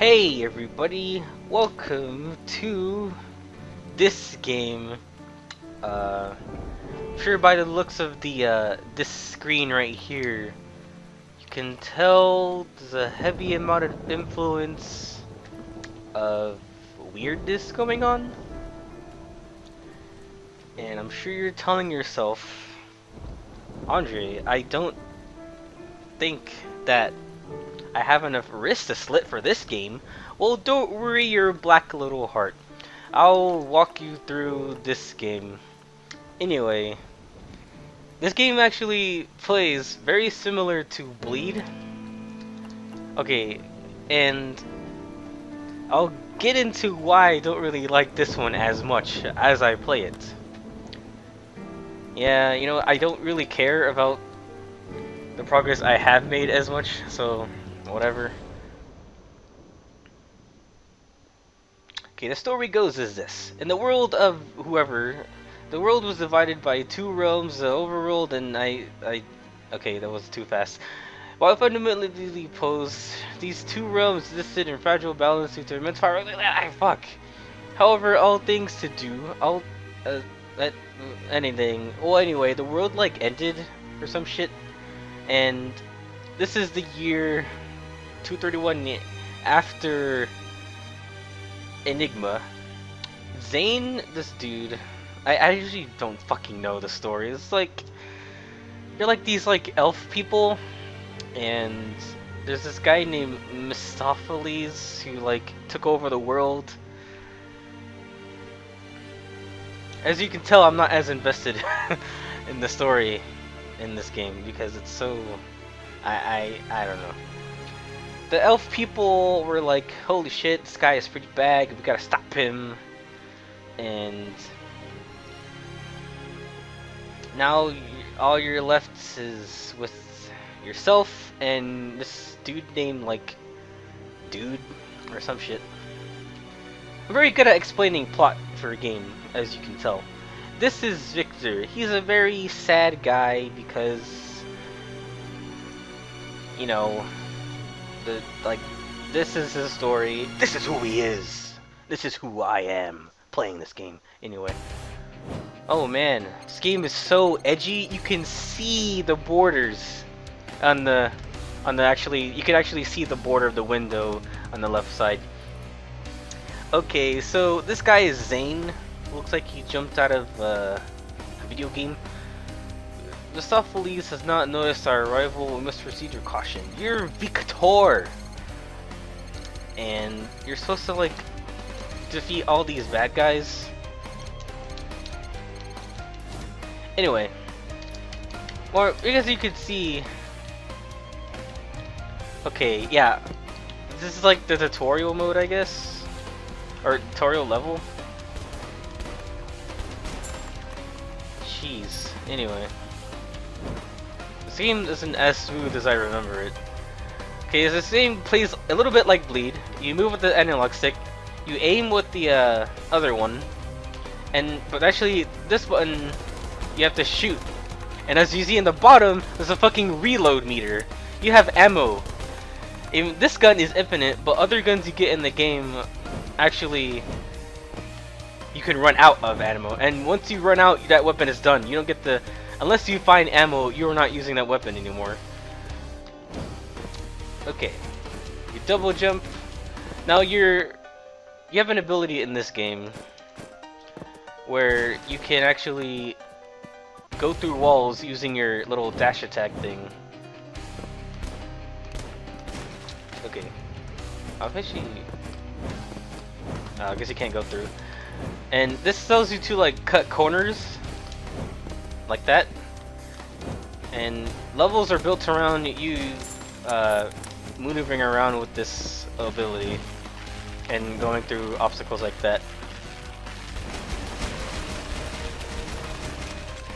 Hey everybody, welcome to this game. Sure by the looks of the this screen right here, you can tell there's a heavy amount of influence of weirdness going on. And I'm sure you're telling yourself, Andre, I don't think that I have enough wrists to slit for this game. Well, don't worry your black little heart. I'll walk you through this game. Anyway, this game actually plays very similar to Bleed. Okay, and I'll get into why I don't really like this one as much as I play it. Yeah, you know, I don't really care about the progress I have made as much, so whatever. Okay, the story goes as this. In the world of whoever, the world was divided by two realms, the overworld and okay, that was too fast. While fundamentally opposed, these two realms existed in fragile balance due to immense power. Fuck. However, all things to do, uh, anything. Well, anyway, the world like ended or some shit, and this is the year 231 after Enigma. Zane, this dude, I usually don't fucking know the story. It's like, you're like these like elf people, and there's this guy named Mistopheles who like took over the world. As you can tell, I'm not as invested in the story in this game because it's so, I don't know. The elf people were like, holy shit, this guy is pretty bad, we gotta stop him. And now all you're left is with yourself and this dude named like Dude or some shit. I'm very good at explaining plot for a game, as you can tell. This is Viktor. He's a very sad guy because, you know, this is his story. This is who he is. This is who I am playing this game. Anyway. Oh man, this game is so edgy. You can see the borders on the you can actually see the border of the window on the left side. Okay, so this guy is Zane. Looks like he jumped out of a video game. The Mistopheles has not noticed our arrival. We must proceed with caution. You're Viktor! And you're supposed to like defeat all these bad guys. Anyway, or because you could see. Okay, yeah, this is like the tutorial mode, I guess, or tutorial level. Jeez. Anyway, this game isn't as smooth as I remember it. Okay, this game plays a little bit like Bleed. You move with the analog stick, you aim with the other one, but actually this button you have to shoot. And as you see in the bottom, there's a fucking reload meter. You have ammo. This gun is infinite, but other guns you get in the game actually you can run out of ammo. And once you run out, that weapon is done. You don't get the unless you find ammo, you're not using that weapon anymore. Okay, you double jump. Now you have an ability in this game where you can actually go through walls using your little dash attack thing. Okay, I guess you can't go through. And this tells you to like cut corners like that. And levels are built around you maneuvering around with this ability and going through obstacles like that.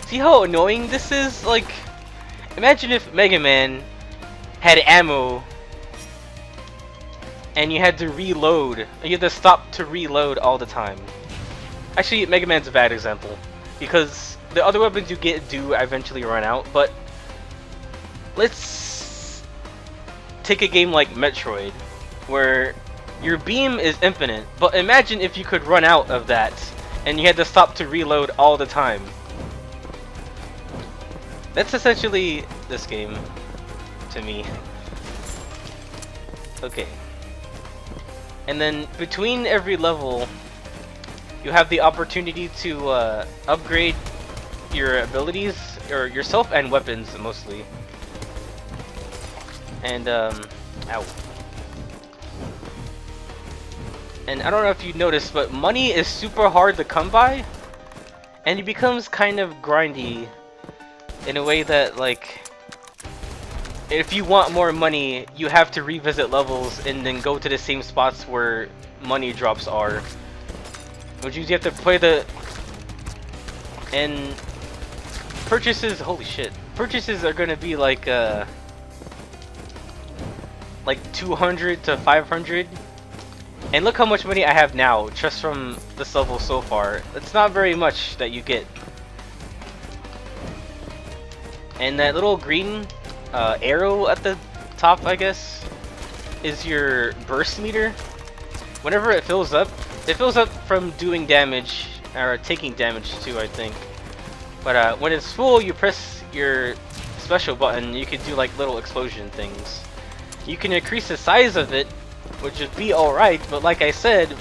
See how annoying this is? Like, imagine if Mega Man had ammo and you had to reload. You had to stop to reload all the time. Actually, Mega Man's a bad example because the other weapons you get do eventually run out, but let's take a game like Metroid, where your beam is infinite, but imagine if you could run out of that and you had to stop to reload all the time. That's essentially this game to me. Okay. And then between every level, you have the opportunity to upgrade your abilities, or yourself and weapons mostly. And ow. And I don't know if you noticed, but money is super hard to come by, and it becomes kind of grindy in a way that, like, if you want more money, you have to revisit levels and then go to the same spots where money drops are. Which means you have to play the... And purchases, holy shit. Purchases are gonna be like 200 to 500. And look how much money I have now, just from this level so far. It's not very much that you get. And that little green arrow at the top, I guess, is your burst meter. Whenever it fills up from doing damage, or taking damage too, I think. But when it's full, you press your special button, you can do like little explosion things. You can increase the size of it, which would be alright, but like I said,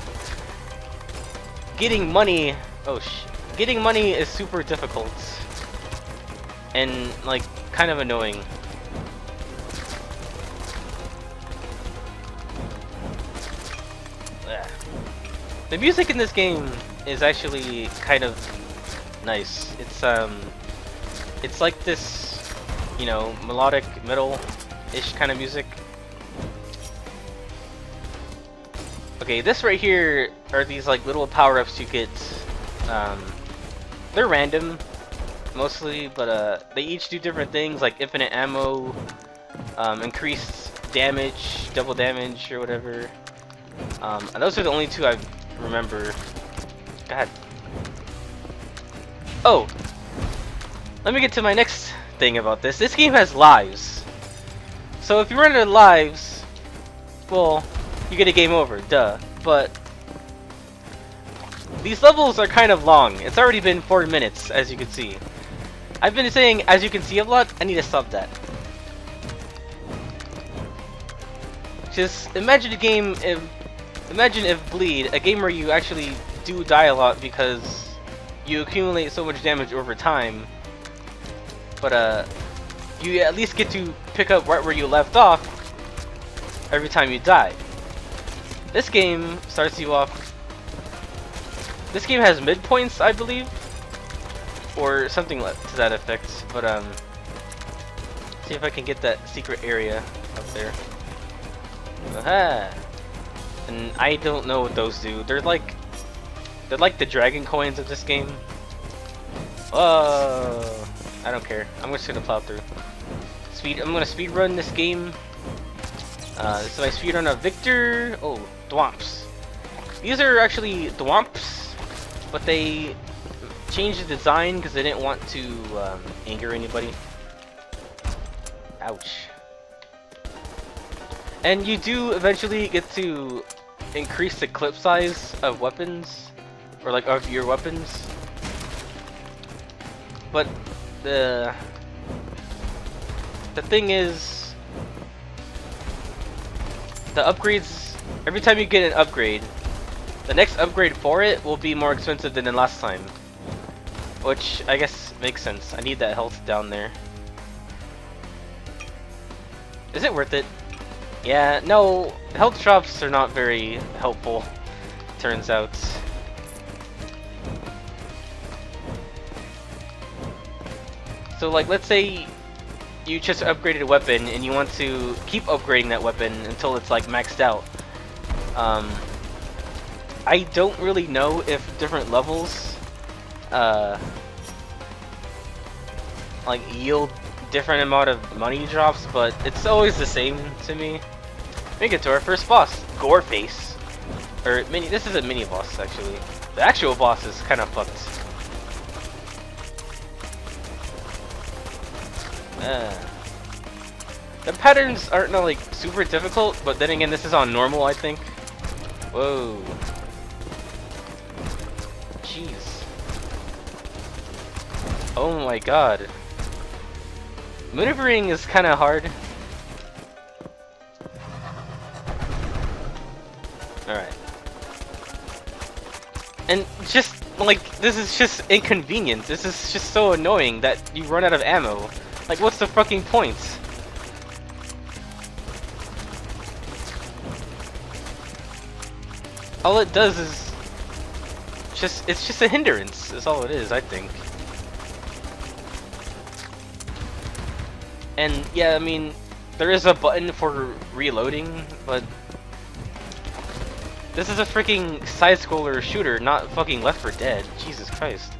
getting money is super difficult. And like kind of annoying. Ugh. The music in this game is actually kind of nice. It's like this, you know, melodic metal-ish kind of music. Okay, this right here are these like little power-ups you get. They're random, mostly, but they each do different things, like infinite ammo, increased damage, double damage, or whatever. And those are the only two I remember. God. Oh! Let me get to my next thing about this. This game has lives. So if you run out of lives, well, you get a game over, duh. But these levels are kind of long. It's already been 4 minutes, as you can see. I've been saying, as you can see a lot. I need to stop that. Just imagine a game imagine if Bleed, a game where you actually do die a lot because you accumulate so much damage over time, but you at least get to pick up right where you left off every time you die. This game starts you off. This game has midpoints, I believe, or something to that effect. But see if I can get that secret area up there. Aha! And I don't know what those do. They're like the dragon coins of this game. Whoa! I don't care. I'm just gonna plow through. I'm gonna speed run this game. This is my speed run of Viktor. Oh, Dwomps. These are actually Dwomps, but they changed the design because they didn't want to anger anybody. Ouch. And you do eventually get to increase the clip size of weapons, or like of your weapons. But the thing is, the upgrades, every time you get an upgrade, the next upgrade for it will be more expensive than the last time. Which I guess makes sense. I need that health down there. Is it worth it? Yeah, no, health drops are not very helpful, turns out. So like, let's say you just upgraded a weapon and you want to keep upgrading that weapon until it's like maxed out. I don't really know if different levels like yield different amount of money drops, but it's always the same to me. Make it to our first boss, Goreface. Or mini. This is a mini boss actually. The actual boss is kind of fucked. The patterns aren't like super difficult, but then again, this is on normal, I think. Whoa. Jeez. Oh my god. Maneuvering is kind of hard. Alright. And just, like, this is just inconvenient. This is just so annoying that you run out of ammo. Like, what's the fucking point? All it does is it's just a hindrance, is all it is, I think. And yeah, I mean, there is a button for reloading, but this is a freaking side-scroller shooter, not fucking Left 4 Dead. Jesus Christ.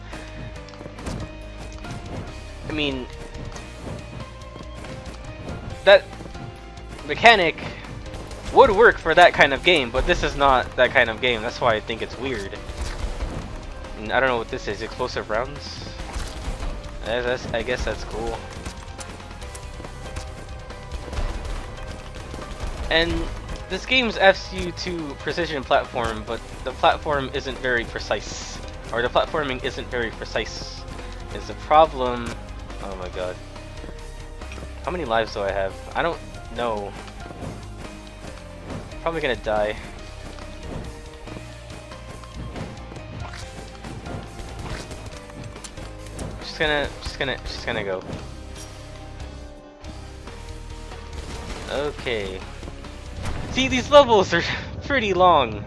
I mean, that mechanic would work for that kind of game, but this is not that kind of game. That's why I think it's weird. And I don't know what this is. Explosive rounds? I guess that's cool. And this game asks you to precision platform, but the platform isn't very precise. Or the platforming isn't very precise. It's a problem. Oh my god. How many lives do I have? I don't know. Probably gonna die. Just gonna go. Okay. See, these levels are pretty long.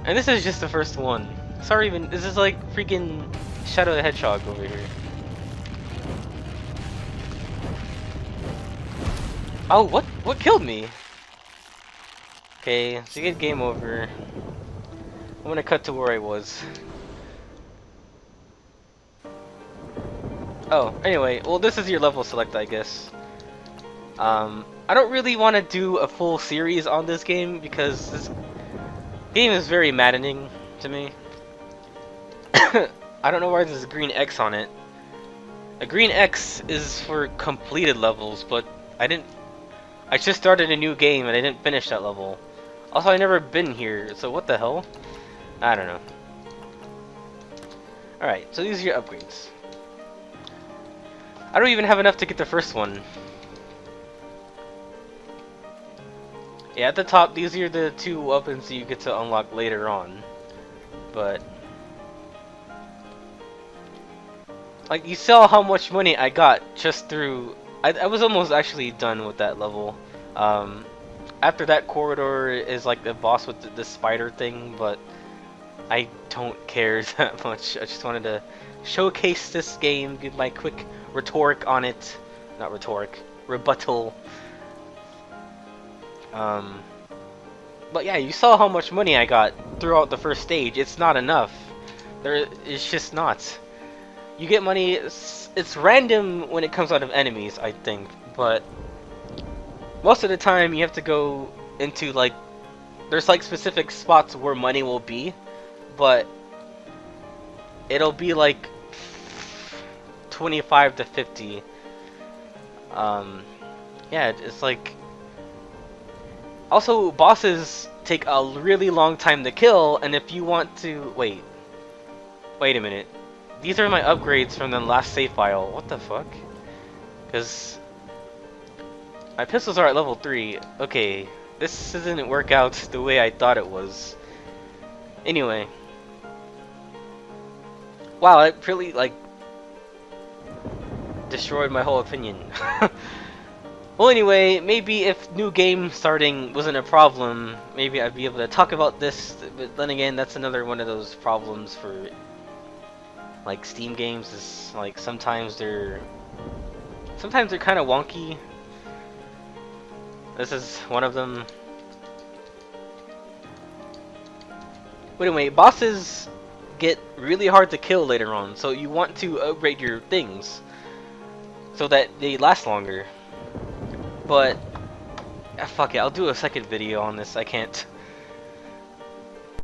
And this is just the first one. Sorry, even this is like freaking Shadow the Hedgehog over here. Oh, what killed me? Okay, so you get game over. I'm gonna cut to where I was. Oh, anyway, well this is your level select, I guess. I don't really want to do a full series on this game because this game is very maddening to me. I don't know why there's a green X on it. A green X is for completed levels, but I just started a new game and I didn't finish that level. Also, I've never been here, so what the hell? I don't know. Alright, so these are your upgrades. I don't even have enough to get the first one. Yeah, at the top, these are the two weapons that you get to unlock later on. But like, you saw how much money I got just through... I was almost actually done with that level. After that corridor is like the boss with the spider thing, but I don't care that much. I just wanted to showcase this game, give my quick rhetoric on it. Not rhetoric, rebuttal. But yeah, you saw how much money I got throughout the first stage. It's not enough. It's just not. You get money, it's random when it comes out of enemies, I think, but most of the time you have to go into like, there's like specific spots where money will be, but it'll be like 25 to 50. Yeah, it's like, also bosses take a really long time to kill, and if you want to wait a minute. These are my upgrades from the last save file. What the fuck? Because my pistols are at level 3. Okay, this didn't work out the way I thought it was. Anyway. Wow, it really, like, destroyed my whole opinion. Well, anyway, maybe if new game starting wasn't a problem, maybe I'd be able to talk about this, but then again, that's another one of those problems for like Steam games, is like sometimes they're kind of wonky. This is one of them. But anyway, bosses get really hard to kill later on, so you want to upgrade your things so that they last longer. But fuck it, I'll do a second video on this. I can't.